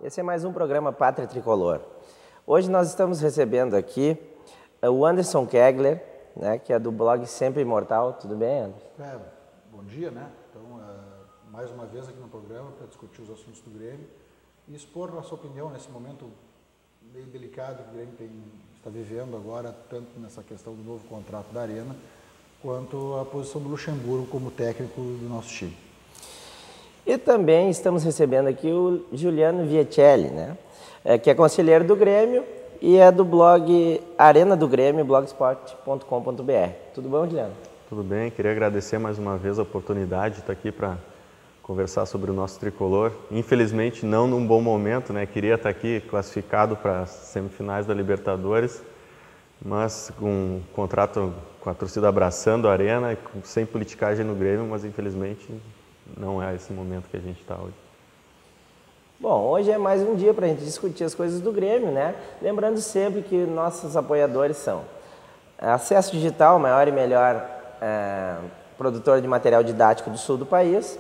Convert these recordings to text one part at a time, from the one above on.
Esse é mais um programa Pátria Tricolor. Hoje nós estamos recebendo aqui o Anderson Kegler, né, que é do blog Sempre Imortal. Tudo bem, Anderson? Bom dia, né? Então, mais uma vez aqui no programa para discutir os assuntos do Grêmio e expor nossa opinião nesse momento meio delicado que o Grêmio está vivendo agora, tanto nessa questão do novo contrato da Arena, quanto a posição do Luxemburgo como técnico do nosso time. E também estamos recebendo aqui o Juliano Vietelli, né? Que é conselheiro do Grêmio e é do blog Arena do Grêmio, blogspot.com.br. Tudo bom, Juliano? Tudo bem, queria agradecer mais uma vez a oportunidade de estar aqui para conversar sobre o nosso tricolor. Infelizmente não num bom momento, né? Queria estar aqui classificado para as semifinais da Libertadores, mas com um contrato com a torcida abraçando a Arena, sem politicagem no Grêmio, mas infelizmente não é esse momento que a gente está hoje. Bom, hoje é mais um dia para a gente discutir as coisas do Grêmio, né? Lembrando sempre que nossos apoiadores são Acesso Digital, maior e melhor produtor de material didático do sul do país,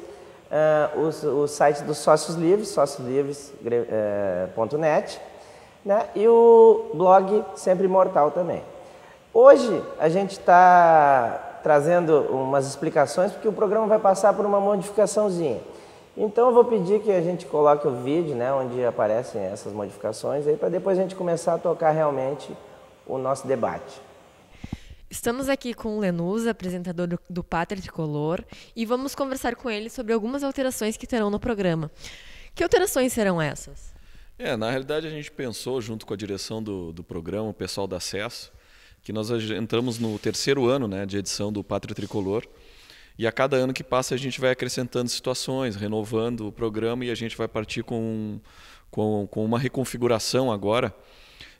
o site dos Sócios Livres, socioslivres.net, né? E o blog Sempre Imortal também. Hoje a gente está trazendo umas explicações, porque o programa vai passar por uma modificaçãozinha. Então eu vou pedir que a gente coloque o vídeo, né, onde aparecem essas modificações, para depois a gente começar a tocar realmente o nosso debate. Estamos aqui com o Lenusa, apresentador do Pátria Tricolor, e vamos conversar com ele sobre algumas alterações que terão no programa. Que alterações serão essas? Na realidade a gente pensou, junto com a direção do programa, o pessoal da Acesso, que nós entramos no terceiro ano, né, de edição do Pátria Tricolor, e a cada ano que passa a gente vai acrescentando situações, renovando o programa, e a gente vai partir com uma reconfiguração agora,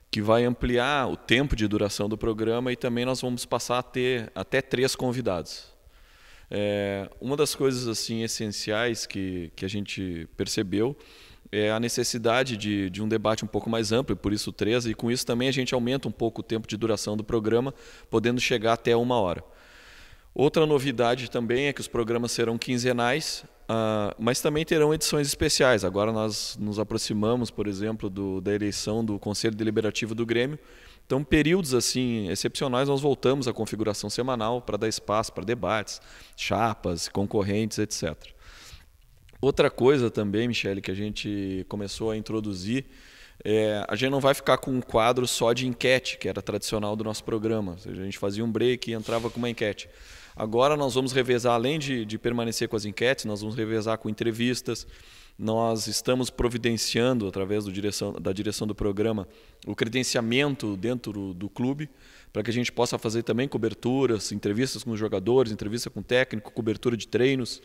que vai ampliar o tempo de duração do programa, e também nós vamos passar a ter até 3 convidados. Uma das coisas assim essenciais que a gente percebeu é a necessidade de um debate um pouco mais amplo, e por isso 3, e com isso também a gente aumenta um pouco o tempo de duração do programa, podendo chegar até 1 hora. Outra novidade também é que os programas serão quinzenais, mas também terão edições especiais. Agora nós nos aproximamos, por exemplo, da eleição do Conselho Deliberativo do Grêmio. Então, períodos assim excepcionais, nós voltamos à configuração semanal para dar espaço para debates, chapas, concorrentes, etc. Outra coisa também, Michele, que a gente começou a introduzir, a gente não vai ficar com um quadro só de enquete, que era tradicional do nosso programa. Ou seja, a gente fazia um break e entrava com uma enquete. Agora nós vamos revezar, além de permanecer com as enquetes, nós vamos revezar com entrevistas. Nós estamos providenciando, através da direção do programa, o credenciamento dentro do clube, para que a gente possa fazer também coberturas, entrevistas com os jogadores, entrevista com o técnico, cobertura de treinos,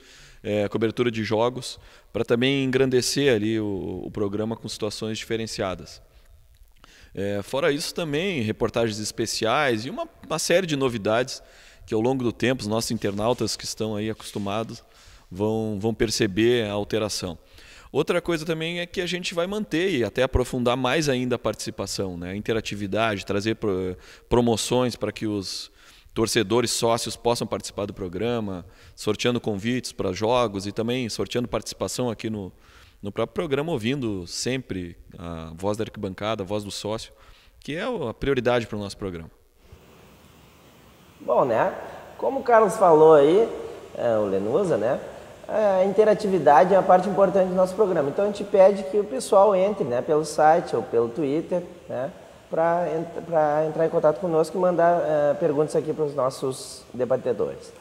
cobertura de jogos, para também engrandecer ali o programa com situações diferenciadas. Fora isso também, reportagens especiais e uma série de novidades que ao longo do tempo os nossos internautas que estão aí acostumados vão perceber a alteração. Outra coisa também é que a gente vai manter e até aprofundar mais ainda a participação, né? A interatividade, trazer promoções para que os torcedores sócios possam participar do programa, sorteando convites para jogos e também sorteando participação aqui no próprio programa, ouvindo sempre a voz da arquibancada, a voz do sócio, que é a prioridade para o nosso programa. Bom, né? Como o Carlos falou aí, o Lenusa, né? A interatividade é uma parte importante do nosso programa. Então a gente pede que o pessoal entre, né, pelo site ou pelo Twitter, né, para entrar em contato conosco e mandar perguntas aqui para os nossos debatedores.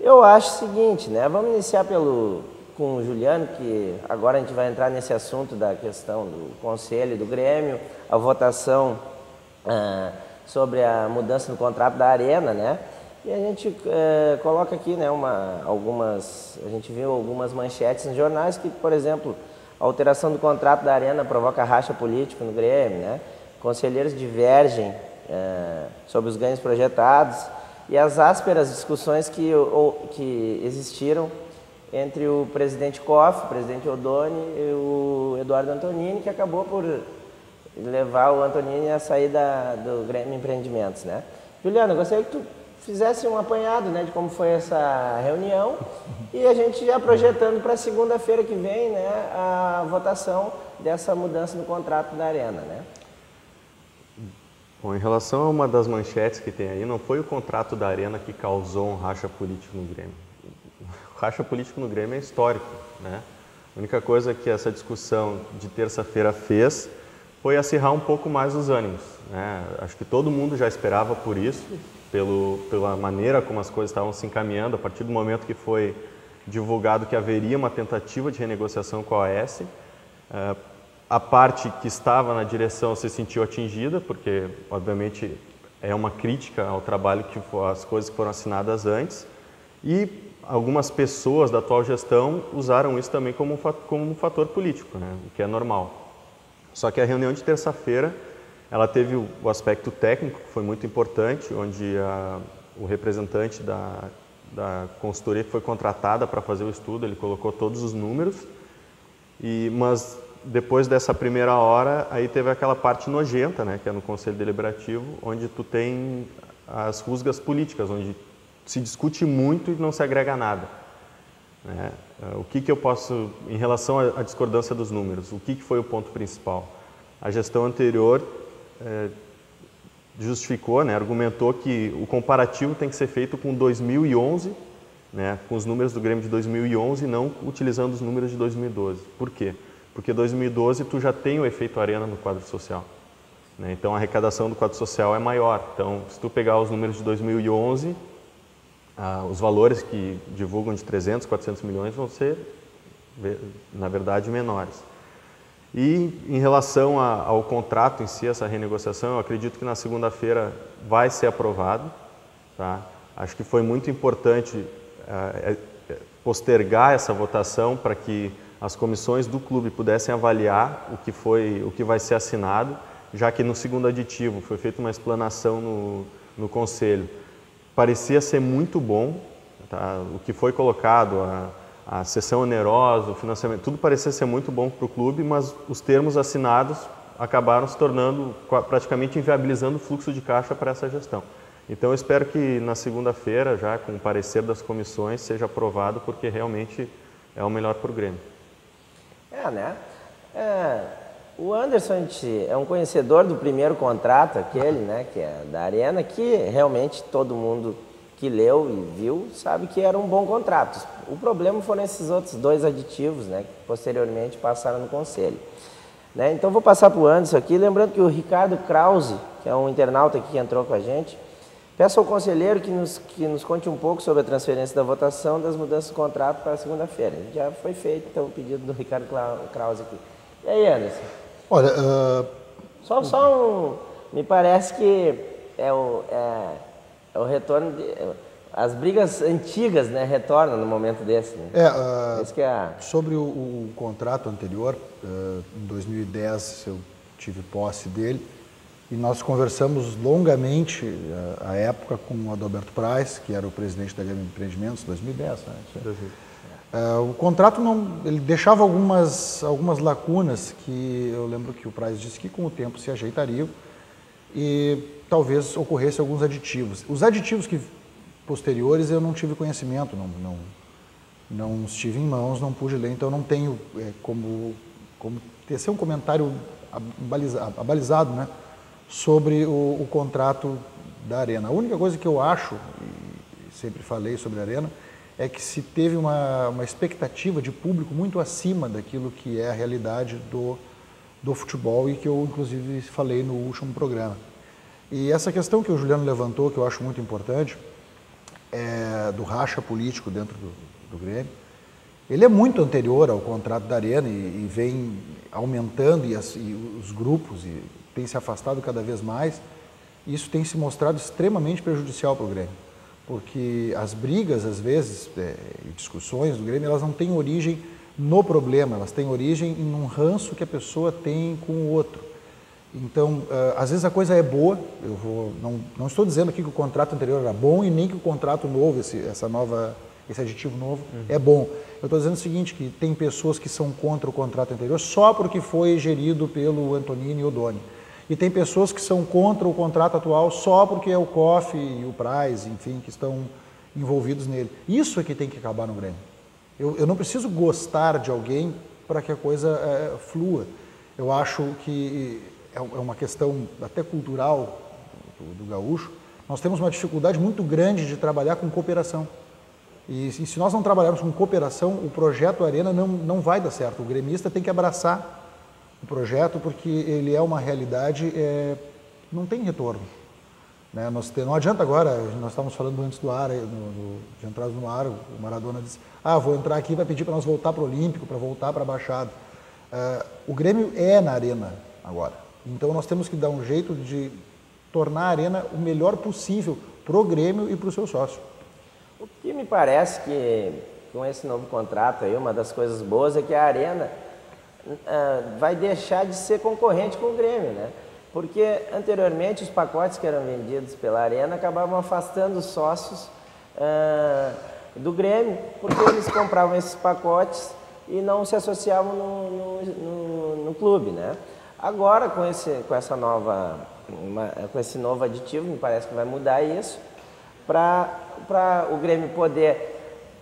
Eu acho o seguinte, né? Vamos iniciar com o Juliano, que agora a gente vai entrar nesse assunto da questão do Conselho do Grêmio, a votação sobre a mudança do contrato da Arena, né? E a gente coloca aqui, né, a gente viu algumas manchetes nos jornais que, por exemplo, a alteração do contrato da Arena provoca racha político no Grêmio, né? Conselheiros divergem sobre os ganhos projetados e as ásperas discussões que existiram entre o presidente Koff, o presidente Odoni e o Eduardo Antonini, que acabou por levar o Antonini a sair do Grêmio Empreendimentos, né? Juliano, eu gostaria que tu fizesse um apanhado, né, de como foi essa reunião e a gente já projetando para segunda-feira que vem, né, a votação dessa mudança no contrato da Arena, né? Bom, em relação a uma das manchetes que tem aí, não foi o contrato da Arena que causou um racha político no Grêmio. O racha político no Grêmio é histórico, né? A única coisa que essa discussão de terça-feira fez foi acirrar um pouco mais os ânimos, né? Acho que todo mundo já esperava por isso, pela maneira como as coisas estavam se encaminhando, a partir do momento que foi divulgado que haveria uma tentativa de renegociação com a OAS. A parte que estava na direção se sentiu atingida, porque, obviamente, é uma crítica ao trabalho as coisas que foram assinadas antes, e algumas pessoas da atual gestão usaram isso também como um fator político, né? O que é normal. Só que a reunião de terça-feira, ela teve o aspecto técnico, que foi muito importante, onde o representante da consultoria que foi contratada para fazer o estudo, ele colocou todos os números, mas depois dessa primeira hora, aí teve aquela parte nojenta, né, que é no Conselho Deliberativo, onde tu tem as rusgas políticas, onde se discute muito e não se agrega nada, né? O que eu posso, em relação à discordância dos números, o que foi o ponto principal? A gestão anterior justificou, né, argumentou que o comparativo tem que ser feito com 2011, né, com os números do Grêmio de 2011, não utilizando os números de 2012. Por quê? Porque 2012 tu já tem o efeito Arena no quadro social, né? Então a arrecadação do quadro social é maior. Então, se tu pegar os números de 2011, os valores que divulgam de 300, 400 milhões vão ser, na verdade, menores. E em relação ao contrato em si, essa renegociação, eu acredito que na segunda-feira vai ser aprovado, tá? Acho que foi muito importante postergar essa votação para que as comissões do clube pudessem avaliar o que vai ser assinado, já que no segundo aditivo foi feita uma explanação no Conselho. Parecia ser muito bom, tá? O que foi colocado, a cessão onerosa, o financiamento, tudo parecia ser muito bom para o clube, mas os termos assinados acabaram se tornando, praticamente inviabilizando o fluxo de caixa para essa gestão. Então eu espero que na segunda-feira, já com o parecer das comissões, seja aprovado, porque realmente é o melhor para o Grêmio. Né? O Anderson é um conhecedor do primeiro contrato, aquele, né, que é da Arena, que realmente todo mundo que leu e viu sabe que era um bom contrato. O problema foram esses outros dois aditivos, né, que posteriormente passaram no Conselho. Né? Então vou passar para o Anderson aqui, lembrando que o Ricardo Krause, que é um internauta aqui que entrou com a gente, peço ao conselheiro que nos conte um pouco sobre a transferência da votação das mudanças do contrato para segunda-feira. Já foi feito então, o pedido do Ricardo Krause aqui. E aí, Anderson? Olha, me parece que é o retorno as brigas antigas, né, retornam no momento desse. Né? Sobre o contrato anterior, em 2010 eu tive posse dele, e nós conversamos longamente, à época, com o Adalberto Praz, que era o presidente da Grêmio Empreendimentos, 2010, né? O contrato ele deixava algumas lacunas que eu lembro que o Praz disse que com o tempo se ajeitariam e talvez ocorresse alguns aditivos. Os aditivos posteriores eu não tive conhecimento, não estive em mãos, não pude ler, então não tenho como tecer um comentário abalizado, né, sobre o contrato da Arena. A única coisa que eu acho, e sempre falei sobre a Arena, é que se teve uma expectativa de público muito acima daquilo que é a realidade do futebol e que eu, inclusive, falei no último programa. E essa questão que o Juliano levantou, que eu acho muito importante, do racha político dentro do Grêmio, ele é muito anterior ao contrato da Arena e vem aumentando e os grupos têm se afastado cada vez mais. Isso tem se mostrado extremamente prejudicial para o Grêmio, porque as brigas, às vezes, e discussões do Grêmio, elas não têm origem no problema, elas têm origem em um ranço que a pessoa tem com o outro. Então, às vezes a coisa é boa, não estou dizendo aqui que o contrato anterior era bom e nem que o contrato novo, esse aditivo novo, é bom. Eu estou dizendo o seguinte, que tem pessoas que são contra o contrato anterior só porque foi gerido pelo Antonini e Odoni. E tem pessoas que são contra o contrato atual só porque é o COF e o Praz, enfim, que estão envolvidos nele. Isso é que tem que acabar no Grêmio. Eu não preciso gostar de alguém para que a coisa flua. Eu acho que é uma questão até cultural do gaúcho. Nós temos uma dificuldade muito grande de trabalhar com cooperação. E se nós não trabalharmos com cooperação, o projeto Arena não vai dar certo. O gremista tem que abraçar o projeto porque ele é uma realidade, não tem retorno. Né? Não adianta agora, nós estávamos falando antes do ar, de entrada no ar, o Maradona disse, vou entrar aqui e vai pedir para nós voltar para o Olímpico, para voltar para a Baixada. O Grêmio é na Arena agora. Então nós temos que dar um jeito de tornar a Arena o melhor possível para o Grêmio e para o seu sócio. O que me parece que com esse novo contrato aí, uma das coisas boas é que a Arena vai deixar de ser concorrente com o Grêmio, né? Porque anteriormente os pacotes que eram vendidos pela Arena acabavam afastando os sócios do Grêmio, porque eles compravam esses pacotes e não se associavam no clube, né? Agora com esse novo aditivo, me parece que vai mudar isso, para o Grêmio poder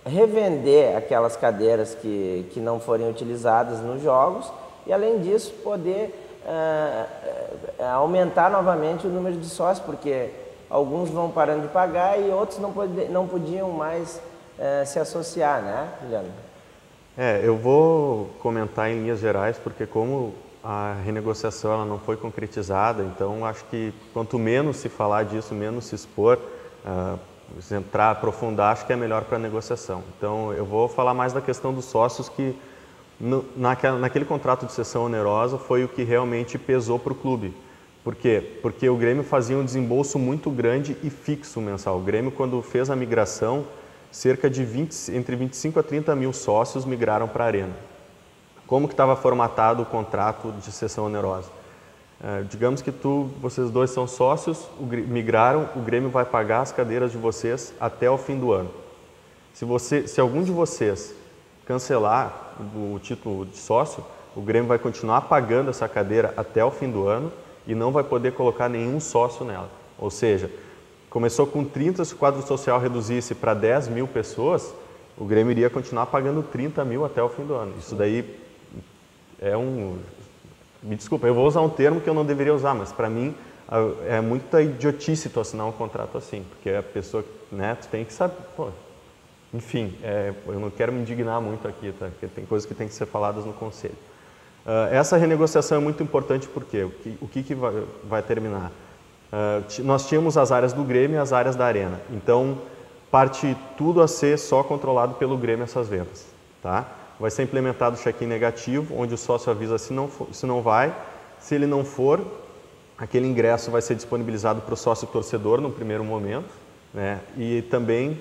revender aquelas cadeiras que não forem utilizadas nos jogos e, além disso, poder aumentar novamente o número de sócios, porque alguns vão parando de pagar e outros não podiam mais se associar, né, Juliano? Eu vou comentar em linhas gerais, porque como a renegociação ela não foi concretizada, então acho que quanto menos se falar disso, menos se expor, entrar, aprofundar, acho que é melhor para a negociação. Então eu vou falar mais da questão dos sócios que naquele contrato de cessão onerosa foi o que realmente pesou para o clube. Por quê? Porque o Grêmio fazia um desembolso muito grande e fixo mensal. O Grêmio, quando fez a migração, cerca de entre 25 a 30 mil sócios migraram para a Arena. Como que estava formatado o contrato de cessão onerosa? Digamos que vocês dois são sócios, migraram, o Grêmio vai pagar as cadeiras de vocês até o fim do ano. Se algum de vocês cancelar o título de sócio, o Grêmio vai continuar pagando essa cadeira até o fim do ano e não vai poder colocar nenhum sócio nela. Ou seja, começou com 30, se o quadro social reduzisse para 10 mil pessoas, o Grêmio iria continuar pagando 30 mil até o fim do ano. Isso daí me desculpa, eu vou usar um termo que eu não deveria usar, mas para mim é muita idiotice tu assinar um contrato assim, porque a pessoa, né, tu tem que saber, enfim, eu não quero me indignar muito aqui, tá? Porque tem coisas que tem que ser faladas no conselho. Essa renegociação é muito importante porque o que vai terminar? Nós tínhamos as áreas do Grêmio e as áreas da Arena, então parte tudo a ser só controlado pelo Grêmio essas vendas, tá? Vai ser implementado o check-in negativo, onde o sócio avisa se não vai. Se ele não for, aquele ingresso vai ser disponibilizado para o sócio torcedor no primeiro momento, né? E também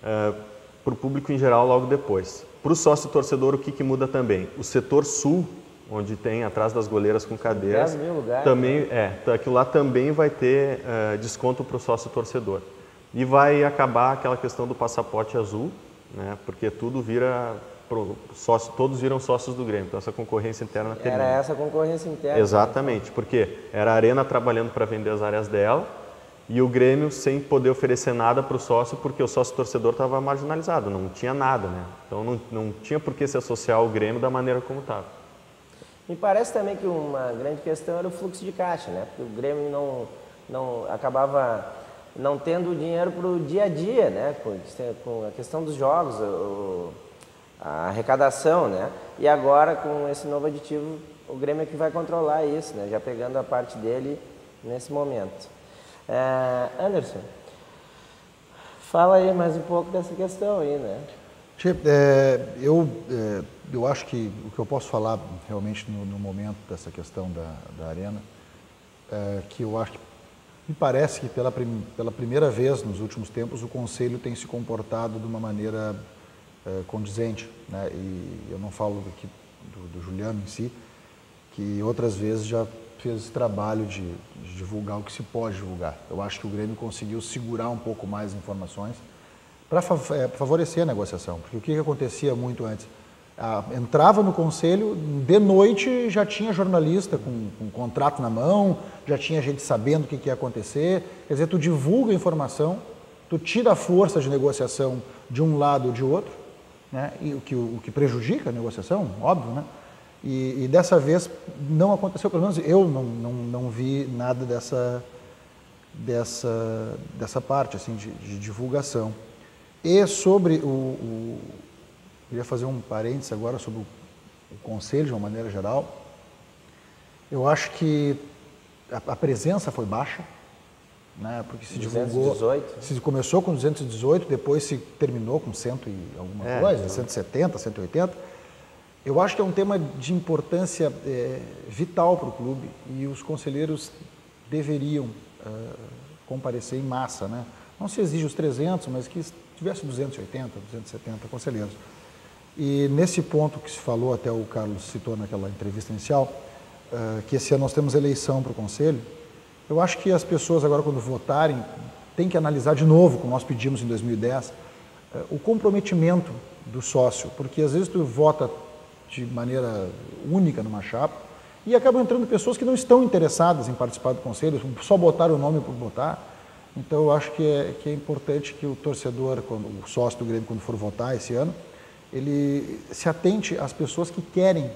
para o público em geral logo depois. Para o sócio torcedor, o que muda também? O setor sul, onde tem atrás das goleiras com cadeiras, também, aquilo lá também vai ter desconto para o sócio torcedor. E vai acabar aquela questão do passaporte azul, né? Porque tudo vira todos viram sócios do Grêmio, então essa concorrência interna termina. Era essa concorrência interna. Exatamente, porque era a Arena trabalhando para vender as áreas dela e o Grêmio sem poder oferecer nada para o sócio, porque o sócio torcedor estava marginalizado, não tinha nada, né? Então não tinha por que se associar ao Grêmio da maneira como estava. Me parece também que uma grande questão era o fluxo de caixa, né? Porque o Grêmio não acabava não tendo dinheiro para o dia a dia, né? Com a questão dos jogos, a arrecadação, né? E agora, com esse novo aditivo, o Grêmio é que vai controlar isso, né? Já pegando a parte dele nesse momento. Anderson, fala aí mais um pouco dessa questão aí, né? Eu acho que o que eu posso falar realmente no momento dessa questão da Arena, que eu acho que me parece que pela primeira vez nos últimos tempos o Conselho tem se comportado de uma maneira condizente, né? E eu não falo aqui do Juliano em si, que outras vezes já fez esse trabalho de divulgar o que se pode divulgar. Eu acho que o Grêmio conseguiu segurar um pouco mais as informações para favorecer a negociação, porque o que acontecia muito antes? Entrava no conselho, de noite já tinha jornalista com contrato na mão, já tinha gente sabendo o que ia acontecer. Quer dizer, tu divulga a informação, tu tira a força de negociação de um lado ou de outro, né? E o que prejudica a negociação, óbvio, né? E dessa vez não aconteceu, pelo menos eu não vi nada dessa parte assim, de divulgação. E sobre eu ia fazer um parênteses agora sobre o Conselho, de uma maneira geral. Eu acho que a presença foi baixa, né? Porque se 218. divulgou, se começou com 218, depois se terminou com 100 e alguma coisa, 170, 180. Eu acho que é um tema de importância vital para o clube e os conselheiros deveriam comparecer em massa, né? Não se exige os 300, mas que tivesse 280, 270 conselheiros. E nesse ponto que se falou, até o Carlos citou naquela entrevista inicial, que esse ano nós temos eleição para o Conselho, eu acho que as pessoas agora quando votarem têm que analisar de novo, como nós pedimos em 2010, o comprometimento do sócio, porque às vezes tu vota de maneira única numa chapa e acabam entrando pessoas que não estão interessadas em participar do Conselho, só botaram o nome por botar. Então eu acho que é importante que o torcedor, o sócio do Grêmio, quando for votar esse ano, ele se atente às pessoas que querem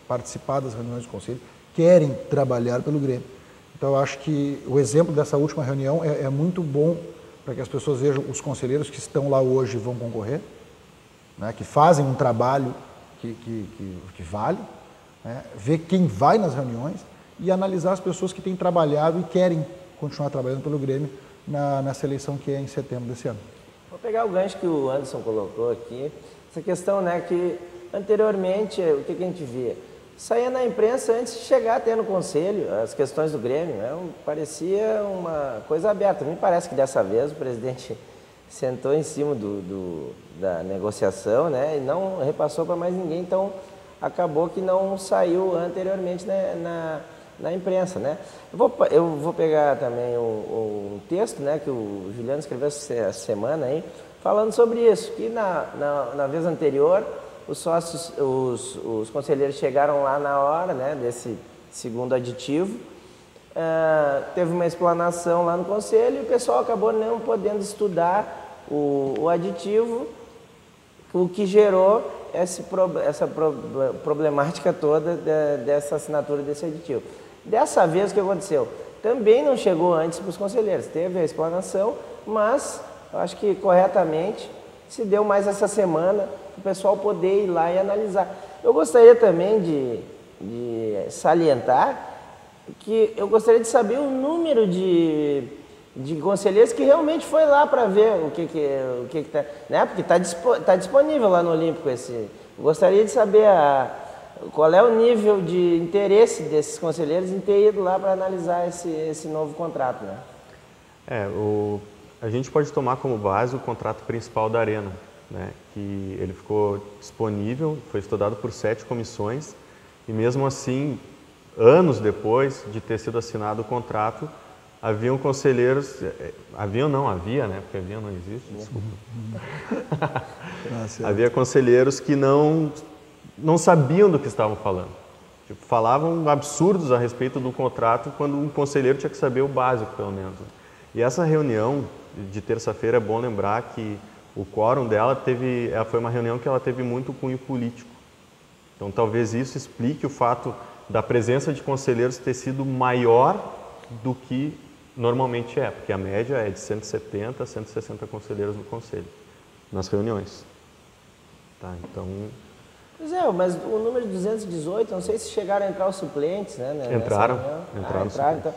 participar das reuniões do Conselho, querem trabalhar pelo Grêmio. Então, eu acho que o exemplo dessa última reunião é muito bom para que as pessoas vejam os conselheiros que estão lá hoje e vão concorrer, né, que fazem um trabalho que vale, né, ver quem vai nas reuniões e analisar as pessoas que têm trabalhado e querem continuar trabalhando pelo Grêmio nessa eleição que é em setembro desse ano. Vou pegar o gancho que o Anderson colocou aqui, essa questão, né, que anteriormente, o que a gente via? Saía na imprensa antes de chegar até no Conselho, as questões do Grêmio, né, parecia uma coisa aberta. Me parece que dessa vez o presidente sentou em cima da negociação, né, e não repassou para mais ninguém, então acabou que não saiu anteriormente, né, na imprensa, né. Eu vou pegar também um texto, né, que o Juliano escreveu essa semana aí, falando sobre isso, que na vez anterior os sócios, os conselheiros chegaram lá na hora, né, desse segundo aditivo, teve uma explanação lá no conselho e o pessoal acabou não podendo estudar o aditivo, o que gerou essa problemática toda dessa assinatura desse aditivo. Dessa vez o que aconteceu? Também não chegou antes para os conselheiros, teve a explanação, mas eu acho que corretamente se deu mais essa semana para o pessoal poder ir lá e analisar. Eu gostaria também de salientar que eu gostaria de saber o número de conselheiros que realmente foi lá para ver o que está, né? Porque tá disponível lá no Olímpico esse. Eu gostaria de saber qual é o nível de interesse desses conselheiros em ter ido lá para analisar esse novo contrato, né? A gente pode tomar como base o contrato principal da Arena, né, que ele ficou disponível, foi estudado por 7 comissões e mesmo assim, anos depois de ter sido assinado o contrato, haviam conselheiros, havia, né, porque havia não existe, desculpa. Havia conselheiros que não sabiam do que estavam falando. Tipo, falavam absurdos a respeito do contrato quando um conselheiro tinha que saber o básico, pelo menos. E essa reunião de terça-feira, é bom lembrar que o quórum dela foi uma reunião que ela teve muito cunho político. Então, talvez isso explique o fato da presença de conselheiros ter sido maior do que normalmente é, porque a média é de 170 a 160 conselheiros no conselho, nas reuniões. Tá, então... Pois mas o número de 218, não sei se chegaram a entrar os suplentes, né? Entraram. Então,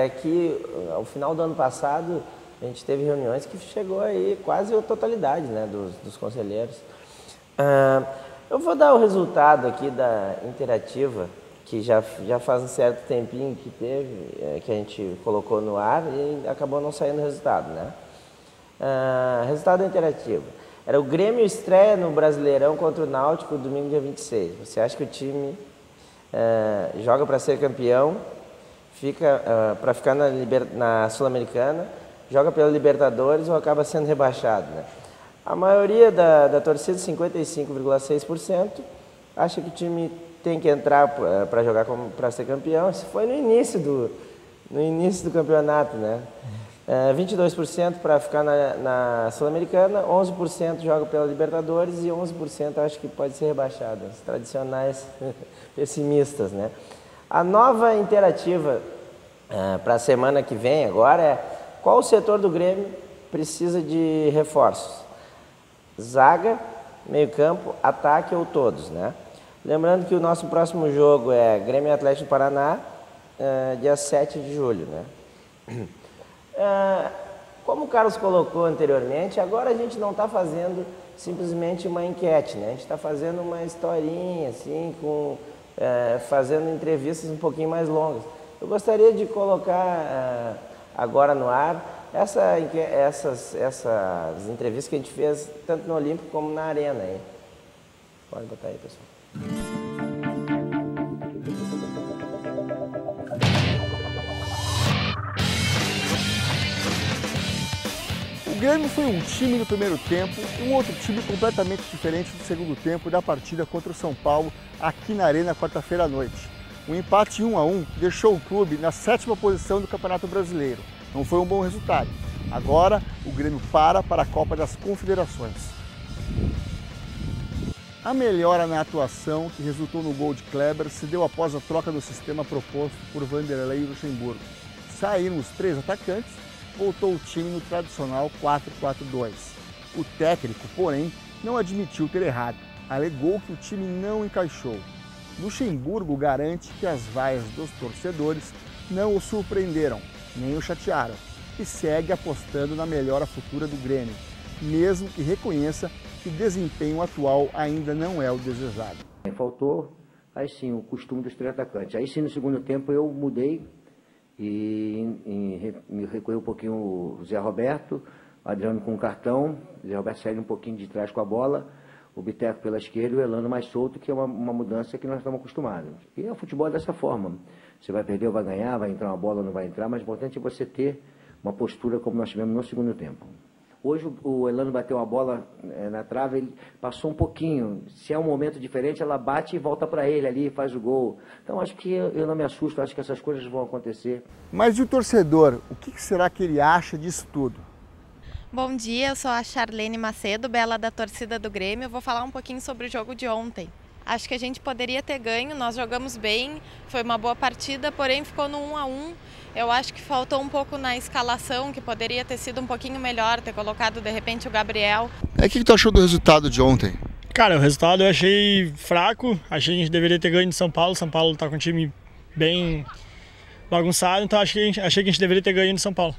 aqui, ao final do ano passado, a gente teve reuniões que chegou aí quase a totalidade, né, dos conselheiros. Eu vou dar o resultado aqui da interativa, que já faz um certo tempinho que teve, que a gente colocou no ar e acabou não saindo o resultado, né? Resultado da interativa. Era o Grêmio estreia no Brasileirão contra o Náutico, domingo dia 26. Você acha que o time joga para ser campeão, para ficar na Sul-Americana, joga pela Libertadores ou acaba sendo rebaixado, né? A maioria da torcida, 55,6%, acha que o time tem que entrar para jogar para ser campeão. Isso foi no início do campeonato, né? 22% para ficar na Sul-Americana, 11% joga pela Libertadores e 11% acho que pode ser rebaixado. Os tradicionais pessimistas, né? A nova interativa para a semana que vem agora é: qual o setor do Grêmio precisa de reforços? Zaga, meio-campo, ataque ou todos, né? Lembrando que o nosso próximo jogo é Grêmio Atlético do Paraná, dia 7 de julho, né? Como o Carlos colocou anteriormente, agora a gente não está fazendo simplesmente uma enquete, né? A gente está fazendo uma historinha, assim, fazendo entrevistas um pouquinho mais longas. Eu gostaria de colocar agora no ar essas entrevistas que a gente fez tanto no Olímpico como na Arena. Hein? Pode botar aí, pessoal. O Grêmio foi um time no primeiro tempo e um outro time completamente diferente do segundo tempo da partida contra o São Paulo aqui na Arena quarta-feira à noite. Um empate 1-1 deixou o clube na 7ª posição do Campeonato Brasileiro. Não foi um bom resultado. Agora o Grêmio para a Copa das Confederações. A melhora na atuação que resultou no gol de Kleber se deu após a troca do sistema proposto por Vanderlei Luxemburgo. Saíram os 3 atacantes, voltou o time no tradicional 4-4-2. O técnico, porém, não admitiu ter errado. Alegou que o time não encaixou. Luxemburgo garante que as vaias dos torcedores não o surpreenderam, nem o chatearam, e segue apostando na melhora futura do Grêmio, mesmo que reconheça que o desempenho atual ainda não é o desejado. Faltou, aí sim, o costume dos 3 atacantes. Aí sim, no segundo tempo eu mudei e me recolheu um pouquinho o Zé Roberto, o Adriano com o cartão, o Zé Roberto saiu um pouquinho de trás com a bola, o Biteco pela esquerda e o Elano mais solto, que é uma mudança que nós estamos acostumados. E o futebol é dessa forma. Você vai perder ou vai ganhar, vai entrar uma bola ou não vai entrar, mas o importante é você ter uma postura como nós tivemos no segundo tempo. Hoje o Elano bateu uma bola na trave, ele passou um pouquinho. Se é um momento diferente, ela bate e volta para ele ali, faz o gol. Então acho que eu não me assusto, acho que essas coisas vão acontecer. Mas e o torcedor? O que será que ele acha disso tudo? Bom dia, eu sou a Charlene Macedo, bela da torcida do Grêmio. Eu vou falar um pouquinho sobre o jogo de ontem. Acho que a gente poderia ter ganho, nós jogamos bem, foi uma boa partida, porém ficou no 1-1. Eu acho que faltou um pouco na escalação, que poderia ter sido um pouquinho melhor, ter colocado de repente o Gabriel. O que tu achou do resultado de ontem? Cara, o resultado eu achei fraco, achei que a gente deveria ter ganho de São Paulo. São Paulo tá com um time bem bagunçado, então achei que a gente deveria ter ganho de São Paulo.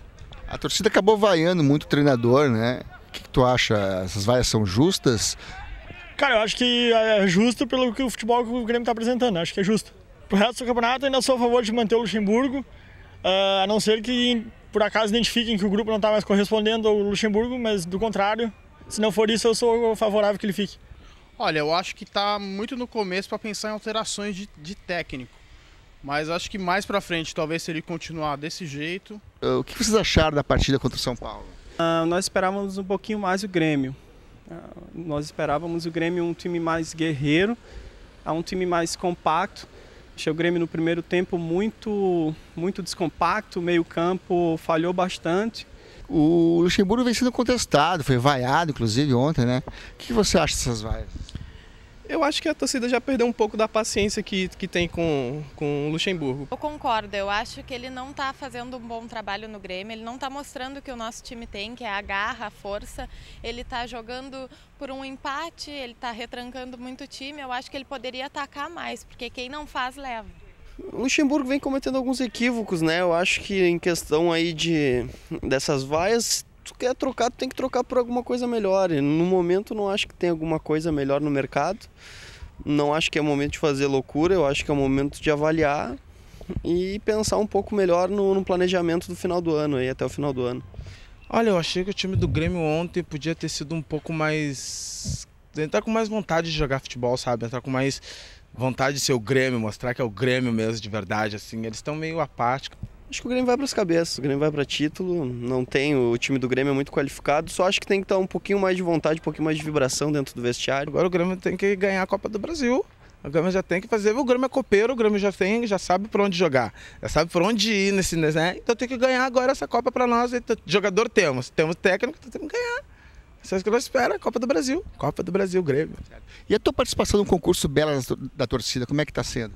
A torcida acabou vaiando muito o treinador, né? O que tu acha? Essas vaias são justas? Cara, eu acho que é justo pelo que o futebol que o Grêmio está apresentando, acho que é justo. Pro resto do campeonato, ainda sou a favor de manter o Luxemburgo, a não ser que por acaso identifiquem que o grupo não está mais correspondendo ao Luxemburgo, mas do contrário, se não for isso, eu sou favorável que ele fique. Olha, eu acho que está muito no começo para pensar em alterações de técnico, mas acho que mais para frente, talvez se ele continuar desse jeito. O que vocês acharam da partida contra o São Paulo? Nós esperávamos um pouquinho mais o Grêmio. Nós esperávamos o Grêmio um time mais guerreiro, um time mais compacto. Achei o Grêmio no primeiro tempo muito descompacto, meio campo falhou bastante. O Luxemburgo vem sendo contestado, foi vaiado inclusive ontem, né? O que você acha dessas vaias? Eu acho que a torcida já perdeu um pouco da paciência que tem com o Luxemburgo. Eu concordo, eu acho que ele não está fazendo um bom trabalho no Grêmio, ele não está mostrando o que o nosso time tem, que é a garra, a força. Ele está jogando por um empate, ele está retrancando muito o time, eu acho que ele poderia atacar mais, porque quem não faz, leva. O Luxemburgo vem cometendo alguns equívocos, né? Eu acho que em questão aí dessas vaias, tu quer trocar, tu tem que trocar por alguma coisa melhor. E no momento não acho que tem alguma coisa melhor no mercado. Não acho que é momento de fazer loucura, eu acho que é o momento de avaliar e pensar um pouco melhor no planejamento do final do ano, aí, até o final do ano. Olha, eu achei que o time do Grêmio ontem podia ter sido um pouco mais... entrar com mais vontade de jogar futebol, sabe? Entrar com mais vontade de ser o Grêmio, mostrar que é o Grêmio mesmo de verdade, assim. Eles estão meio apáticos. Acho que o Grêmio vai para as cabeças, o Grêmio vai para título, não tem, o time do Grêmio é muito qualificado, só acho que tem que estar um pouquinho mais de vontade, um pouquinho mais de vibração dentro do vestiário. Agora o Grêmio tem que ganhar a Copa do Brasil, O Grêmio já tem que fazer, o Grêmio é copeiro, o Grêmio já sabe por onde jogar, já sabe por onde ir nesse, né? Então tem que ganhar agora essa Copa para nós. Jogador temos técnico, então temos que ganhar. Isso é o que nós esperamos, Copa do Brasil, Grêmio. E a tua participação no concurso Belas da Torcida, como é que está sendo?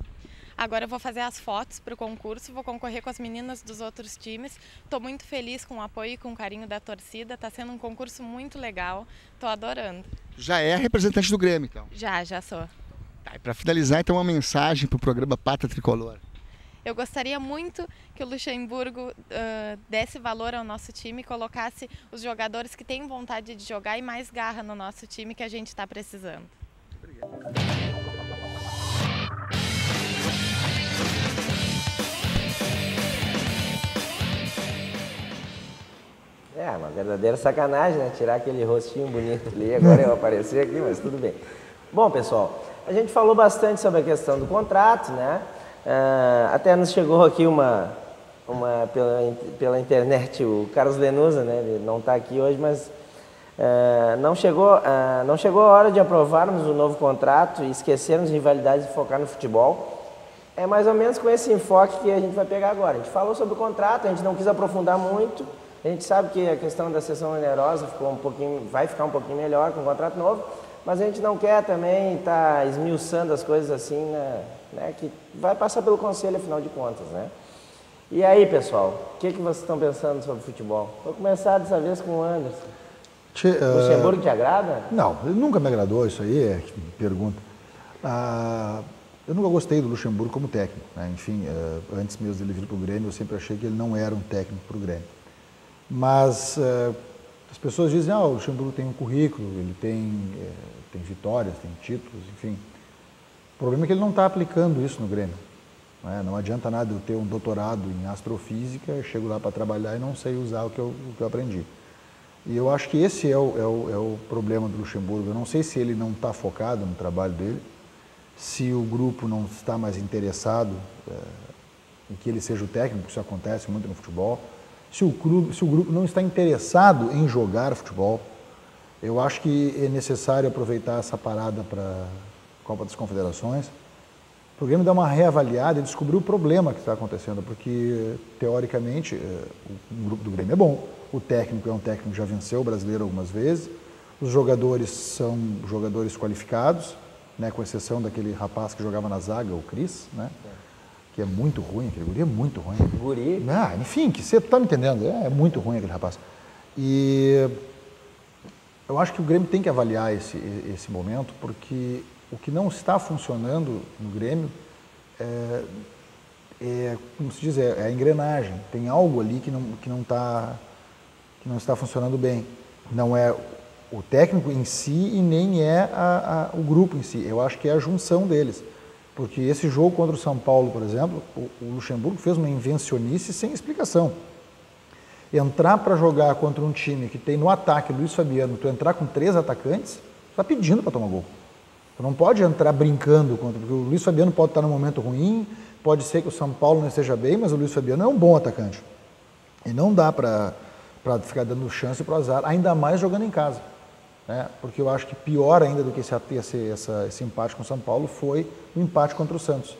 Agora eu vou fazer as fotos para o concurso, vou concorrer com as meninas dos outros times. Estou muito feliz com o apoio e com o carinho da torcida, está sendo um concurso muito legal, estou adorando. Já é representante do Grêmio, então? Já sou. Tá, e para finalizar, então, uma mensagem para o programa Pátria Tricolor. Eu gostaria muito que o Luxemburgo desse valor ao nosso time e colocasse os jogadores que têm vontade de jogar e mais garra no nosso time que a gente está precisando. Obrigado. É, uma verdadeira sacanagem, né? Tirar aquele rostinho bonito ali, agora eu aparecer aqui, mas tudo bem. Bom, pessoal, a gente falou bastante sobre a questão do contrato, né? Até nos chegou aqui pela internet o Carlos Lenuza, né? Ele não está aqui hoje, mas não chegou a hora de aprovarmos o novo contrato e esquecermos rivalidades e focar no futebol. É mais ou menos com esse enfoque que a gente vai pegar agora. A gente falou sobre o contrato, a gente não quis aprofundar muito. A gente sabe que a questão da sessão onerosa vai ficar um pouquinho melhor com o contrato novo, mas a gente não quer também estar esmiuçando as coisas assim, né, que vai passar pelo conselho, afinal de contas, né? E aí, pessoal, o que vocês estão pensando sobre futebol? Vou começar dessa vez com o Anderson. Luxemburgo te agrada? Não, nunca me agradou isso aí, é que me pergunta. Eu nunca gostei do Luxemburgo como técnico, né? Enfim, antes mesmo dele vir para o Grêmio, eu sempre achei que ele não era um técnico para o Grêmio. Mas as pessoas dizem, o Luxemburgo tem um currículo, ele tem vitórias, tem títulos, enfim. O problema é que ele não está aplicando isso no Grêmio. Né? Não adianta nada eu ter um doutorado em astrofísica, eu chego lá para trabalhar e não sei usar o que eu aprendi. E eu acho que esse é o problema do Luxemburgo. Eu não sei se ele não está focado no trabalho dele, se o grupo não está mais interessado em que ele seja o técnico, isso acontece muito no futebol. Se o grupo não está interessado em jogar futebol, eu acho que é necessário aproveitar essa parada para a Copa das Confederações, para o Grêmio dar uma reavaliada e descobrir o problema que está acontecendo, porque, teoricamente, o grupo do Grêmio é bom, o técnico é um técnico que já venceu o brasileiro algumas vezes, os jogadores são jogadores qualificados, né, com exceção daquele rapaz que jogava na zaga, o Cris, né? Que é muito ruim, aquele guri é muito ruim. Guri? Enfim, que você está me entendendo, é muito ruim aquele rapaz. E eu acho que o Grêmio tem que avaliar esse momento, porque o que não está funcionando no Grêmio como se diz, é a engrenagem. Tem algo ali que não está funcionando bem. Não é o técnico em si e nem é o grupo em si. Eu acho que é a junção deles. Porque esse jogo contra o São Paulo, por exemplo, o Luxemburgo fez uma invencionice sem explicação. Entrar para jogar contra um time que tem no ataque Luiz Fabiano, tu entrar com 3 atacantes, tu está pedindo para tomar gol. Tu não pode entrar brincando, porque o Luiz Fabiano pode estar num momento ruim, pode ser que o São Paulo não esteja bem, mas o Luiz Fabiano é um bom atacante. E não dá para ficar dando chance para o azar, ainda mais jogando em casa. Porque eu acho que pior ainda do que esse empate com o São Paulo foi o empate contra o Santos.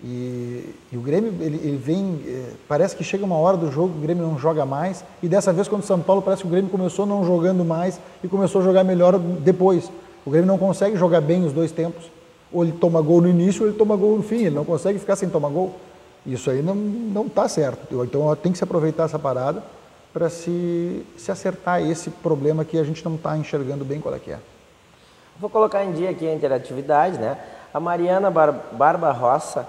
E o Grêmio, ele vem, parece que chega uma hora do jogo, o Grêmio não joga mais, e dessa vez contra o São Paulo parece que o Grêmio começou não jogando mais e começou a jogar melhor depois. O Grêmio não consegue jogar bem os 2 tempos, ou ele toma gol no início ou ele toma gol no fim, ele não consegue ficar sem tomar gol. Isso aí não está certo, então tem que se aproveitar essa parada para se acertar esse problema que a gente não está enxergando bem qual é que é. Vou colocar em dia aqui a interatividade, né? A Mariana Barbarossa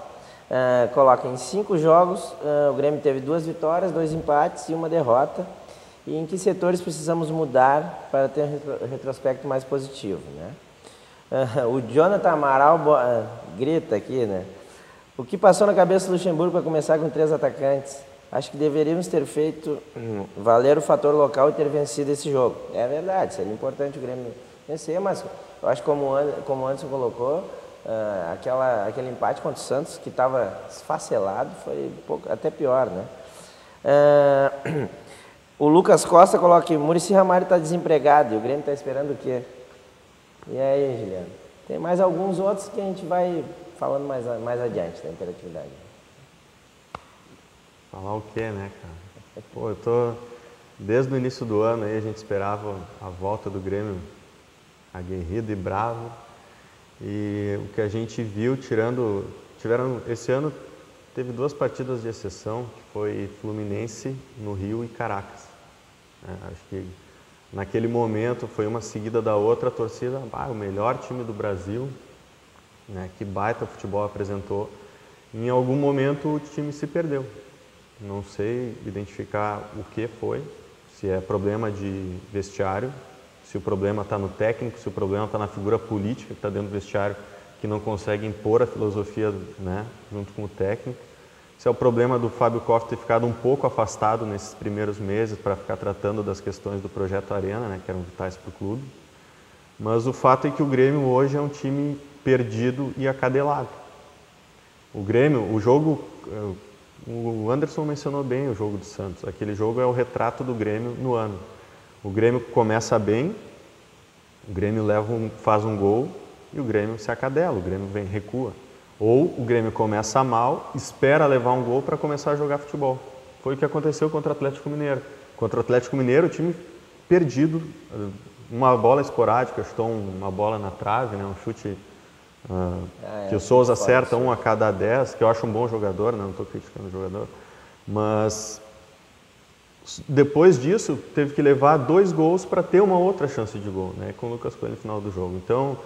coloca em 5 jogos, o Grêmio teve 2 vitórias, 2 empates e 1 derrota. E em que setores precisamos mudar para ter um retrospecto mais positivo, né? O Jonathan Amaral grita aqui, né? O que passou na cabeça do Luxemburgo para começar com 3 atacantes? Acho que deveríamos ter feito valer o fator local e ter vencido esse jogo. É verdade, seria importante o Grêmio vencer, mas eu acho que como o Anderson colocou, aquele empate contra o Santos, que estava esfacelado, foi até pior, né? O Lucas Costa coloca que Muricy Ramalho está desempregado e o Grêmio está esperando o quê? E aí, Juliano? Tem mais alguns outros que a gente vai falando mais adiante da interatividade. Falar o quê, né, cara? Pô, eu tô... Desde o início do ano aí a gente esperava a volta do Grêmio aguerrido e bravo. E o que a gente viu, esse ano teve 2 partidas de exceção, que foi Fluminense no Rio e Caracas. Acho que naquele momento foi uma seguida da outra, a torcida, o melhor time do Brasil, né, que baita futebol apresentou. Em algum momento o time se perdeu. Não sei identificar o que foi, se é problema de vestiário, se o problema está no técnico, se o problema está na figura política que está dentro do vestiário, que não consegue impor a filosofia, né, junto com o técnico. Se é o problema do Fábio Koff ter ficado um pouco afastado nesses primeiros meses para ficar tratando das questões do Projeto Arena, né, que eram vitais para o clube. Mas o fato é que o Grêmio hoje é um time perdido e acadelado. O Grêmio, o jogo, o Anderson mencionou bem o jogo do Santos. Aquele jogo é o retrato do Grêmio no ano. O Grêmio começa bem, o Grêmio faz um gol e o Grêmio se acadela, o Grêmio recua. Ou o Grêmio começa mal, espera levar um gol para começar a jogar futebol. Foi o que aconteceu contra o Atlético Mineiro. Contra o Atlético Mineiro, o time perdido, uma bola esporádica, chutou uma bola na trave, né, um chute que o Souza acerta 1 a cada 10, que eu acho um bom jogador, né, não estou criticando o jogador, mas depois disso teve que levar 2 gols para ter uma outra chance de gol, né, com o Lucas Coelho no final do jogo. Então,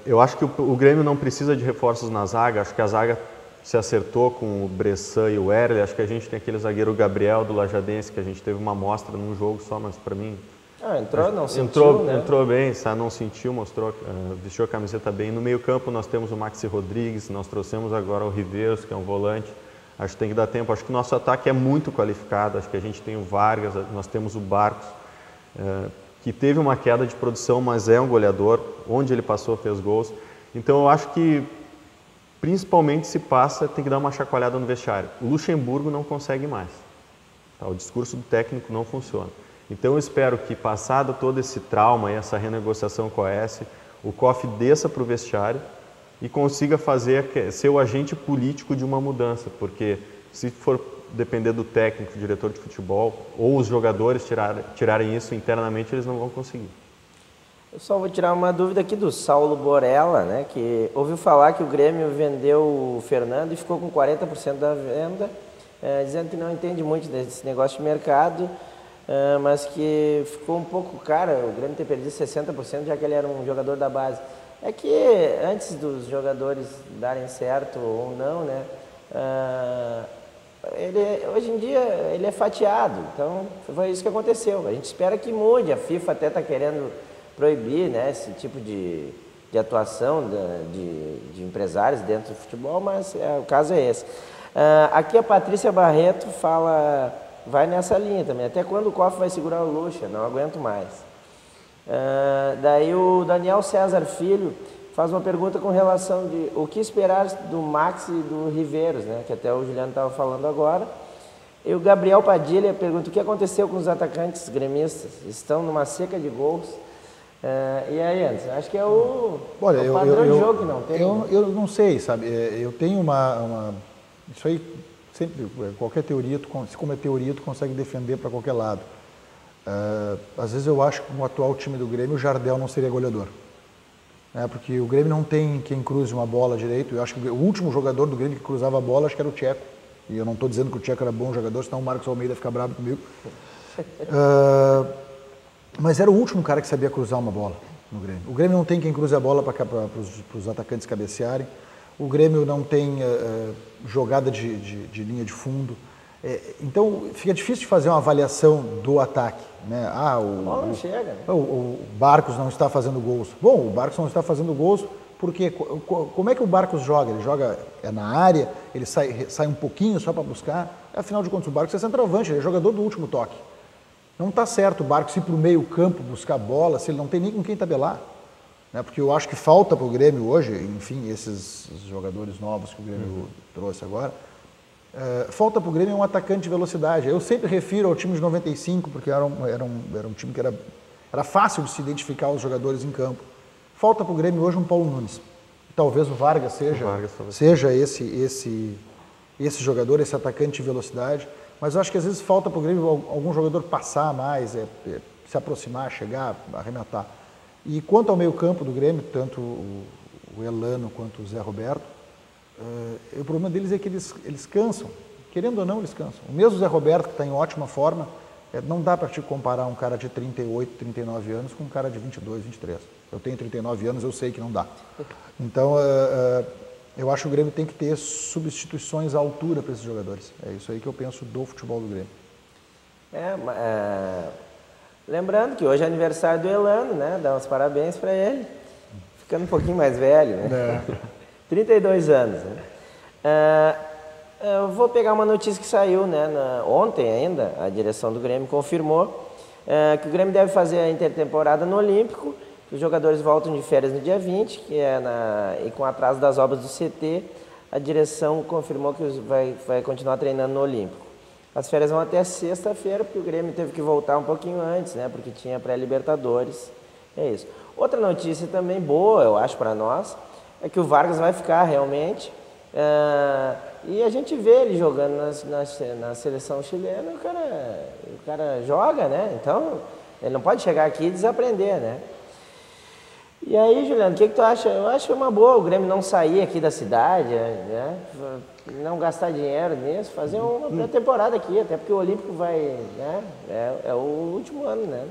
eu acho que o Grêmio não precisa de reforços na zaga, acho que a zaga se acertou com o Bressan e o Erle, acho que a gente tem aquele zagueiro Gabriel do Lajadense, que a gente teve uma amostra num jogo só, mas para mim... Entrou bem, não sentiu, mostrou, vestiu a camiseta bem. No meio campo nós temos o Maxi Rodrigues, nós trouxemos agora o Riveiros, que é um volante, acho que tem que dar tempo. Acho que o nosso ataque é muito qualificado, acho que a gente tem o Vargas, nós temos o Barcos, que teve uma queda de produção, mas é um goleador, onde ele passou fez gols. Então eu acho que principalmente tem que dar uma chacoalhada no vestiário. O Luxemburgo não consegue mais, tá? O discurso do técnico não funciona. Então eu espero que, passado todo esse trauma e essa renegociação com a S, o Koff desça para o vestiário e consiga ser o agente político de uma mudança, porque se for depender do técnico, do diretor de futebol, ou os jogadores tirarem isso internamente, eles não vão conseguir. Eu só vou tirar uma dúvida aqui do Saulo Borella, né, que ouviu falar que o Grêmio vendeu o Fernando e ficou com 40% da venda, dizendo que não entende muito desse negócio de mercado, mas que ficou um pouco caro o Grêmio ter perdido 60%, já que ele era um jogador da base. É que antes dos jogadores darem certo ou não, né, hoje em dia ele é fatiado, então foi isso que aconteceu. A gente espera que mude, a FIFA até está querendo proibir, né, esse tipo de atuação de empresários dentro do futebol, mas o caso é esse. Aqui a Patrícia Barreto vai nessa linha também, até quando o Koff vai segurar o Lucha, não aguento mais. Daí o Daniel César Filho faz uma pergunta com relação de o que esperar do Max e do Riveiros, né, que até o Juliano estava falando agora. E o Gabriel Padilha pergunta o que aconteceu com os atacantes gremistas, estão numa seca de gols. E aí, Anderson, acho que é o padrão de jogo que não tem. Eu não sei, sabe, eu tenho isso aí, sempre, qualquer teoria, como é teoria, tu consegue defender para qualquer lado. Às vezes eu acho que no atual time do Grêmio o Jardel não seria goleador. Porque o Grêmio não tem quem cruze uma bola direito. Eu acho que o último jogador do Grêmio que cruzava a bola, acho que era o Tcheco. E eu não estou dizendo que o Tcheco era bom jogador, senão o Marcos Almeida fica bravo comigo. Mas era o último cara que sabia cruzar uma bola no Grêmio. O Grêmio não tem quem cruze a bola para os atacantes cabecearem. O Grêmio não tem jogada de linha de fundo. Então, fica difícil de fazer uma avaliação do ataque. Né? Não chega. Né? O Barcos não está fazendo gols. Bom, o Barcos não está fazendo gols porque como é que o Barcos joga? Ele joga na área, ele sai um pouquinho só para buscar. Afinal de contas, o Barcos é centroavante, ele é jogador do último toque. Não está certo o Barcos ir para o meio campo buscar bola se ele não tem nem com quem tabelar. Né? Porque eu acho que falta para o Grêmio hoje, enfim, esses jogadores novos que o Grêmio trouxe agora, falta para o Grêmio um atacante de velocidade. Eu sempre refiro ao time de 95, porque era um time que era fácil de se identificar os jogadores em campo. Falta para o Grêmio hoje um Paulo Nunes. Talvez o Vargas seja esse jogador, esse atacante de velocidade, mas eu acho que às vezes falta para o Grêmio algum jogador passar mais, se aproximar, chegar, arrematar. E quanto ao meio-campo do Grêmio, tanto o Elano quanto o Zé Roberto, o problema deles é que eles cansam. Querendo ou não, eles cansam. O mesmo Zé Roberto, que está em ótima forma, não dá para te comparar um cara de 38, 39 anos com um cara de 22, 23. Eu tenho 39 anos, eu sei que não dá. Então, eu acho que o Grêmio tem que ter substituições à altura para esses jogadores. É isso aí que eu penso do futebol do Grêmio. Lembrando que hoje é aniversário do Elano, né? Dá uns parabéns para ele. Ficando um pouquinho mais velho, né? 32 anos, né? Eu vou pegar uma notícia que saiu, né? Ontem ainda, a direção do Grêmio confirmou que o Grêmio deve fazer a intertemporada no Olímpico, que os jogadores voltam de férias no dia 20, e com atraso das obras do CT, a direção confirmou que vai continuar treinando no Olímpico. As férias vão até sexta-feira, porque o Grêmio teve que voltar um pouquinho antes, né? Porque tinha pré-Libertadores. É isso. Outra notícia também boa, eu acho, para nós, é que o Vargas vai ficar realmente. E a gente vê ele jogando na seleção chilena, o cara joga, né? Então, ele não pode chegar aqui e desaprender, né? E aí, Juliano, o que tu acha? Eu acho uma boa o Grêmio não sair aqui da cidade, né? Não gastar dinheiro nisso, fazer uma pré-temporada aqui, até porque o Olímpico vai, né? É o último ano, né?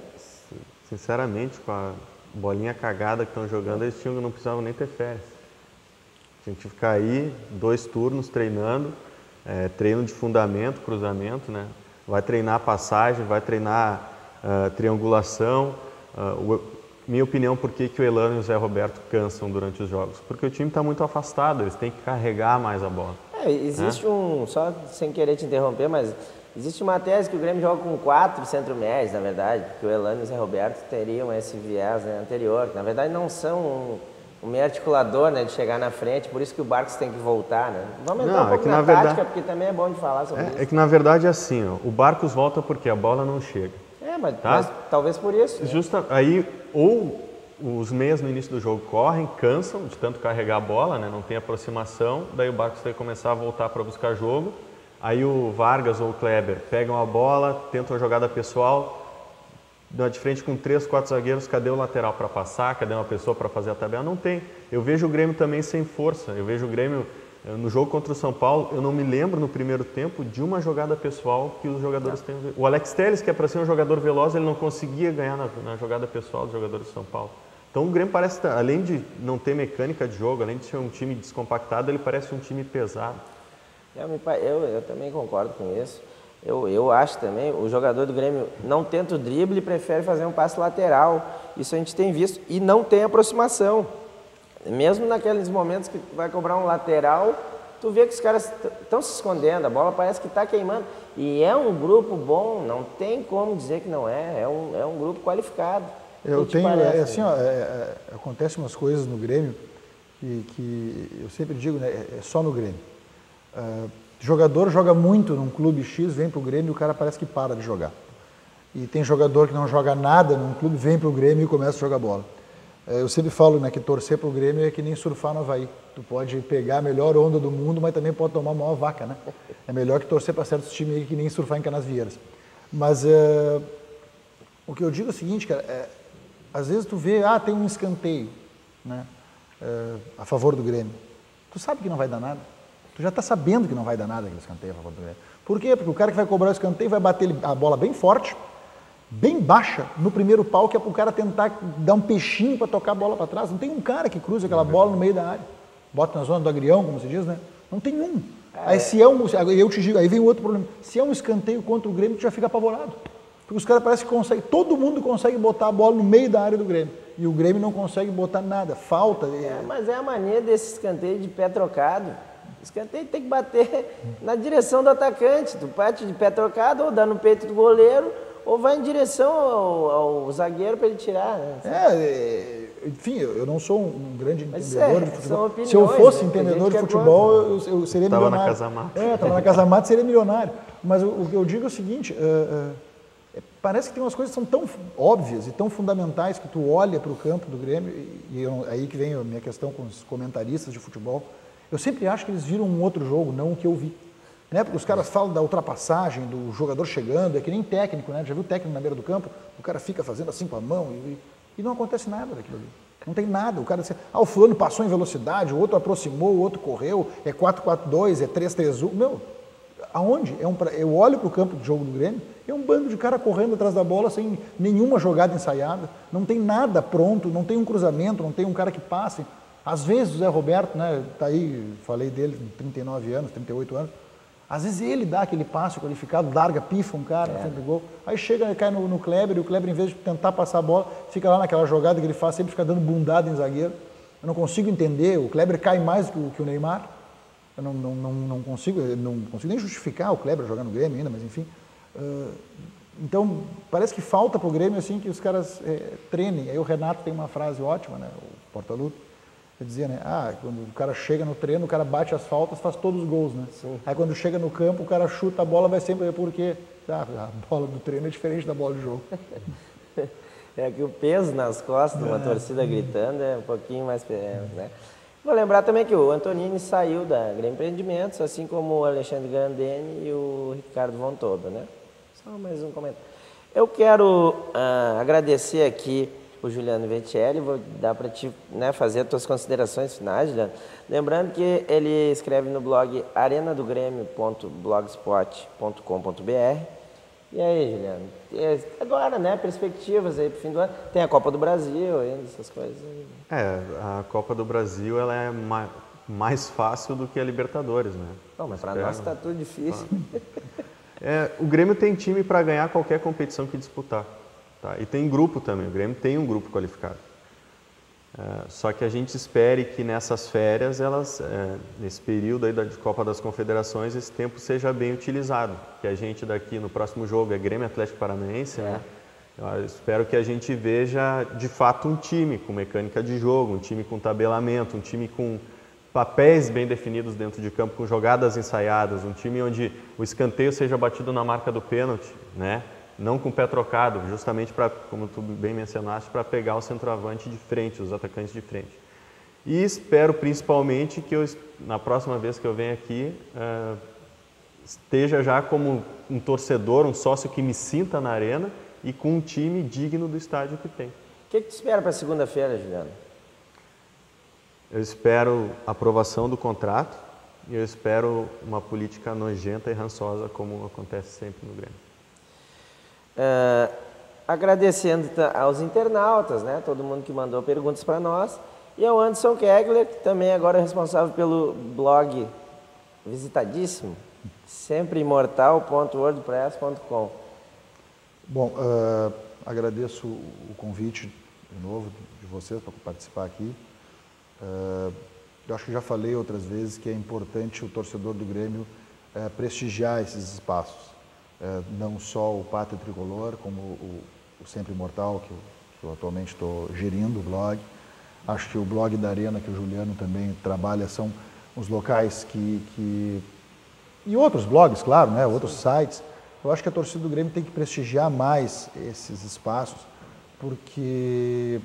Sinceramente, com a bolinha cagada que estão jogando, eles não precisavam nem ter férias. Tinha que ficar aí 2 turnos treinando, treino de fundamento, cruzamento, né? Vai treinar passagem, vai treinar triangulação. Minha opinião, por que o Elano e o Zé Roberto cansam durante os jogos? Porque o time está muito afastado, eles têm que carregar mais a bola. Existe só sem querer te interromper, mas existe uma tese que o Grêmio joga com 4 centro-médios, na verdade, que o Elano e o Zé Roberto teriam esse viés, né, anterior, que na verdade não são um meio articulador, né, de chegar na frente, por isso que o Barcos tem que voltar, né? Vamos entrar um pouco na tática, porque também é bom de falar sobre isso. É que na verdade é assim, ó, o Barcos volta porque a bola não chega. Mas talvez por isso. Né? Aí, ou os meias no início do jogo correm, cansam de tanto carregar a bola, né? Não tem aproximação, daí o Barcos tem que começar a voltar para buscar jogo, aí o Vargas ou o Kleber pegam a bola, tentam a jogada pessoal, de frente com 3, 4 zagueiros, cadê o lateral para passar, cadê uma pessoa para fazer a tabela? Não tem. Eu vejo o Grêmio também sem força, eu vejo o Grêmio no jogo contra o São Paulo, eu não me lembro no primeiro tempo de uma jogada pessoal que os jogadores têm. O Alex Telles, que é para ser um jogador veloz, ele não conseguia ganhar na jogada pessoal dos jogadores de São Paulo. Então o Grêmio parece, além de não ter mecânica de jogo, além de ser um time descompactado, ele parece um time pesado. Eu também concordo com isso. Eu acho também, o jogador do Grêmio não tenta o drible e prefere fazer um passe lateral. Isso a gente tem visto. E não tem aproximação. Mesmo naqueles momentos que vai cobrar um lateral, tu vê que os caras estão se escondendo, a bola parece que está queimando. E é um grupo bom, não tem como dizer que não é. É um grupo qualificado. Acontecem umas coisas no Grêmio que eu sempre digo, né, é só no Grêmio. Jogador joga muito num clube X, vem para o Grêmio e o cara parece que para de jogar. E tem jogador que não joga nada num clube, vem para o Grêmio e começa a jogar bola. Eu sempre falo, né, que torcer para o Grêmio é que nem surfar no Havaí. Tu pode pegar a melhor onda do mundo, mas também pode tomar a maior vaca, né? É melhor que torcer para certos times aí que nem surfar em Canasvieiras. Mas o que eu digo é o seguinte, cara, às vezes tu vê, tem um escanteio, né, a favor do Grêmio. Tu sabe que não vai dar nada. Tu já está sabendo que não vai dar nada aquele escanteio a favor do Grêmio. Por quê? Porque o cara que vai cobrar o escanteio vai bater a bola bem forte, bem baixa, no primeiro pau, que é para o cara tentar dar um peixinho para tocar a bola para trás. Não tem um cara que cruza aquela bola no meio da área. Bota na zona do agrião, como se diz, né? Não tem um. Aí eu te digo, aí vem outro problema. Se é um escanteio contra o Grêmio, tu já fica apavorado. Porque os caras parecem que conseguem, todo mundo consegue botar a bola no meio da área do Grêmio. E o Grêmio não consegue botar nada, falta. Mas é a mania desse escanteio de pé trocado. O escanteio tem que bater na direção do atacante. Tu bate de pé trocado ou dá no peito do goleiro, ou vai em direção ao zagueiro para ele tirar. Né? Enfim, eu não sou um grande entendedor de futebol. Se eu fosse entendedor de futebol, eu seria milionário. Estava na Casa Mata. Estava na Casa Mata e seria milionário. Mas o que eu digo é o seguinte, Parece que tem umas coisas que são tão óbvias e tão fundamentais que tu olha para o campo do Grêmio, aí que vem a minha questão com os comentaristas de futebol. Eu sempre acho que eles viram um outro jogo, não o que eu vi. Né? Porque os caras falam da ultrapassagem, do jogador chegando, é que nem técnico, né? Já viu técnico na beira do campo? O cara fica fazendo assim com a mão e não acontece nada daquilo ali. Não tem nada. O cara diz, o fulano passou em velocidade, o outro aproximou, o outro correu, é 4-4-2, é 3-3-1. Meu, aonde? Eu olho para o campo de jogo do Grêmio, é um bando de cara correndo atrás da bola sem nenhuma jogada ensaiada, não tem nada pronto, não tem um cruzamento, não tem um cara que passe. Às vezes o Zé Roberto, né, tá aí, falei dele, 39 anos, 38 anos, às vezes ele dá aquele passe qualificado, larga, pifa um cara na frente do gol, aí chega, cai no Kleber, e o Kleber, em vez de tentar passar a bola, fica lá naquela jogada que ele faz, sempre fica dando bundada em zagueiro. Eu não consigo entender, o Kleber cai mais que o Neymar, eu não consigo nem justificar o Kleber jogar no Grêmio ainda, mas enfim. Então, parece que falta para o Grêmio assim, que os caras treinem. Aí o Renato tem uma frase ótima, né, o Portaluppi, ele dizia, né, quando o cara chega no treino, o cara bate as faltas, faz todos os gols, né? Sim. Aí quando chega no campo, o cara chuta a bola, vai sempre, porque a bola do treino é diferente da bola do jogo. É que o peso nas costas de uma torcida gritando é um pouquinho mais... né? Vou lembrar também que o Antonini saiu da Grêmio Empreendimentos, assim como o Alexandre Grandeni e o Ricardo Von Tobel, né? Só mais um comentário. Eu quero agradecer aqui o Juliano Vettielli, vou dar para ti, né, fazer as tuas considerações finais, Juliano. Lembrando que ele escreve no blog arenadogremio.blogspot.com.br. E aí, Juliano? Agora, né, perspectivas aí pro fim do ano. Tem a Copa do Brasil ainda, essas coisas aí. A Copa do Brasil ela é mais fácil do que a Libertadores, né? Não, mas para nós está tudo difícil. O Grêmio tem time para ganhar qualquer competição que disputar. Tá? E tem grupo também, o Grêmio tem um grupo qualificado. Só que a gente espere que nessas férias, nesse período aí de Copa das Confederações, esse tempo seja bem utilizado. Que a gente daqui no próximo jogo é Grêmio Atlético Paranaense, né? Eu espero que a gente veja de fato um time com mecânica de jogo, um time com tabelamento, um time com papéis bem definidos dentro de campo, com jogadas ensaiadas, um time onde o escanteio seja batido na marca do pênalti, né? Não com o pé trocado, justamente para, como tu bem mencionaste, para pegar o centroavante de frente, os atacantes de frente. E espero principalmente que na próxima vez que eu venho aqui, esteja já como um torcedor, um sócio que me sinta na arena e com um time digno do estádio que tem. O que tu espera para segunda-feira, Juliano? Eu espero aprovação do contrato e eu espero uma política nojenta e rançosa, como acontece sempre no Grêmio. Agradecendo aos internautas, né, todo mundo que mandou perguntas para nós, e ao Anderson Kegler, que também agora é responsável pelo blog visitadíssimo, sempreimortal.wordpress.com. Bom, agradeço o convite de novo de vocês para participar aqui. Eu acho que já falei outras vezes que é importante o torcedor do Grêmio prestigiar esses espaços. Não só o Pátria Tricolor, como o Sempre Imortal, que eu atualmente estou gerindo o blog. Acho que o blog da Arena, que o Juliano também trabalha, são os locais que... E outros blogs, claro, né? Outros sites. Eu acho que a torcida do Grêmio tem que prestigiar mais esses espaços, porque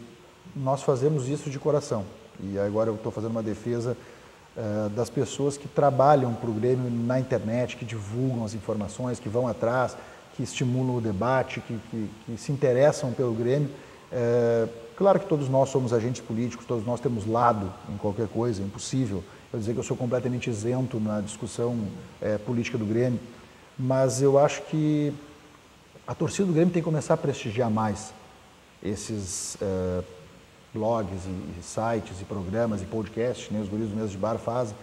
nós fazemos isso de coração. E agora eu estou fazendo uma defesa das pessoas que trabalham para o Grêmio na internet, que divulgam as informações, que vão atrás, que estimulam o debate, que se interessam pelo Grêmio. Claro que todos nós somos agentes políticos, todos nós temos lado em qualquer coisa, é impossível eu dizer que eu sou completamente isento na discussão política do Grêmio, mas eu acho que a torcida do Grêmio tem que começar a prestigiar mais esses blogs e sites e programas e podcasts, nem os guris do Mesa de Bar fazem,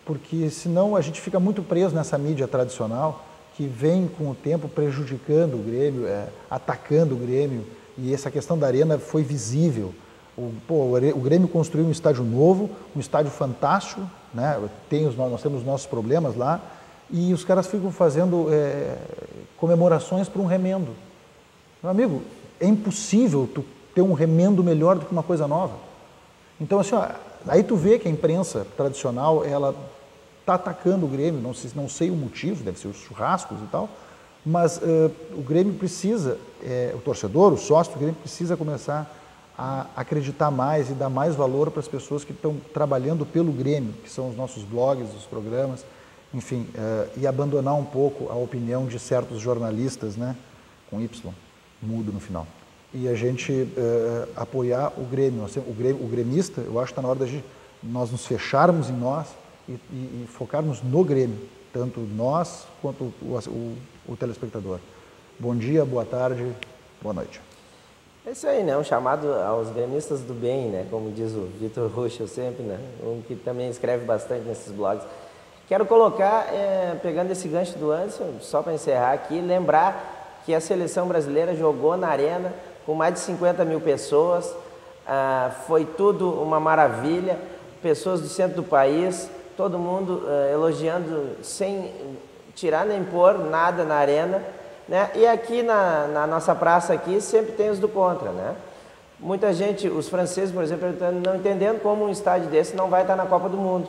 porque senão a gente fica muito preso nessa mídia tradicional que vem com o tempo prejudicando o Grêmio, atacando o Grêmio, e essa questão da Arena foi visível. O Grêmio construiu um estádio novo, um estádio fantástico, né? Nós temos os nossos problemas lá, e os caras ficam fazendo comemorações por um remendo. Meu amigo, é impossível tu ter um remendo melhor do que uma coisa nova. Então, assim, aí tu vê que a imprensa tradicional, ela está atacando o Grêmio, não sei o motivo, deve ser os churrascos e tal, Mas o Grêmio precisa, o torcedor, o sócio do Grêmio precisa começar a acreditar mais e dar mais valor para as pessoas que estão trabalhando pelo Grêmio, que são os nossos blogs, os programas, enfim, e abandonar um pouco a opinião de certos jornalistas, né, com Y, mudo no final. E a gente apoiar o Grêmio. O gremista, eu acho que está na hora de nós nos fecharmos em nós e focarmos no Grêmio, tanto nós quanto o telespectador. Bom dia, boa tarde, boa noite. É isso aí, né? Um chamado aos gremistas do bem, né? Como diz o Vitor Ruschel sempre, né? Um que também escreve bastante nesses blogs. Quero colocar, pegando esse gancho do Anderson, só para encerrar aqui, lembrar que a seleção brasileira jogou na arena com mais de 50 mil pessoas, foi tudo uma maravilha, pessoas do centro do país, todo mundo elogiando sem tirar nem pôr nada na arena, né? E aqui na nossa praça aqui sempre tem os do contra, né? Muita gente, os franceses, por exemplo, não entendendo como um estádio desse não vai estar na Copa do Mundo,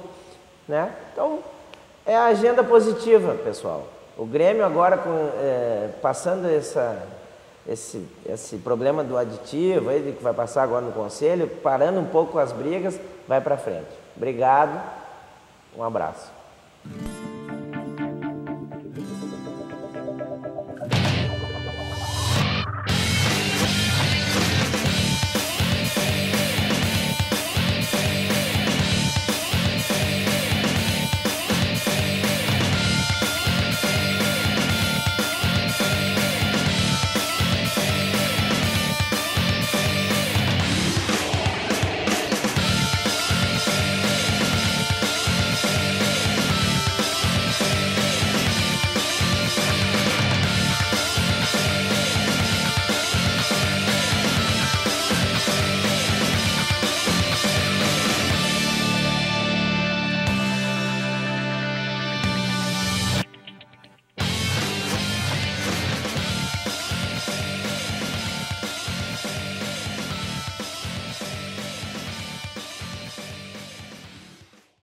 né? Então, é a agenda positiva, pessoal. O Grêmio agora, passando esse problema do aditivo, aí, que vai passar agora no Conselho, parando um pouco as brigas, vai para frente. Obrigado, um abraço.